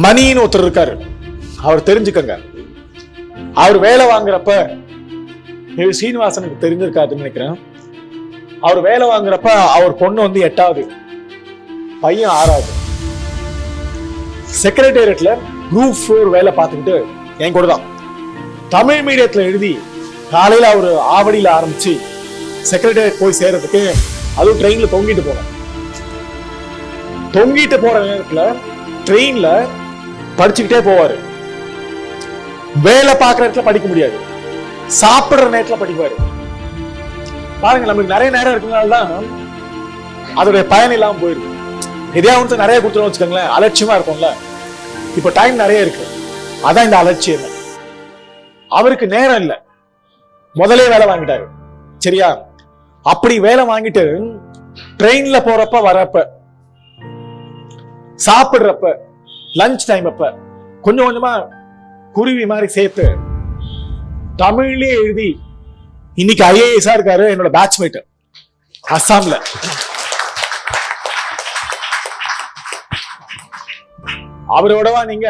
மணின்னு ஒருத்தர் இருக்காரு, அவர் தெரிஞ்சுக்கங்க. அவர் வேலை வாங்குறப்ப, சீனிவாசனுக்கு தெரிஞ்சிருக்காதுன்னு நினைக்கிறேன். அவர் வேலை வாங்குறப்ப அவர் பொண்ணு வந்து 8வது, பையன் 6வது. செக்ரட்டேரியட்ல குரூப் 4 வேலை பார்த்துக்கிட்டு என் கூட தான் தமிழ் மீடியத்துல எழுதி காலையில அவரு ஆவடியில ஆரம்பிச்சு செக்ரட்டேரியட் போய் சேர்றதுக்கு அதுவும் ட்ரெயின்ல தொங்கிட்டு போனேன். தொங்கிட்டு போற நேரத்துல ட்ரெயின்ல படிச்சுக்கிட்டே போவாரு. வேலை பார்க்குற இடத்துல படிக்க முடியாது, சாப்பிடுற நேரத்துல படிப்பாரு. பாருங்க, நம்மளுக்கு நிறைய நேரம் இருக்கிறதுனாலதான் அதோடைய பயன் இல்லாம போயிருக்கு. எதையாவது நிறைய கொடுத்துரும் வச்சுக்கோங்களேன், அலட்சியமா இருக்கும்ல. இப்ப டைம் நிறைய இருக்கு, அதான் இந்த அலட்சியம். அவருக்கு நேரம் இல்லை, முதலே வேலை வாங்கிட்டாரு. சரியா? அப்படி வேலை வாங்கிட்டு ட்ரெயின்ல போறப்ப வரப்ப சாப்பிடுறப்ப லஞ்ச் டைம் அப்ப கொஞ்சம் கொஞ்சமா குருவி மாதிரி சேர்த்து தமிழ்லயே எழுதி இன்னைக்கு ஐஏஎஸ் இருக்காரு என்னோட பேட்ச்மேட் அஸ்ஸாம்ல. அவரோடவா நீங்க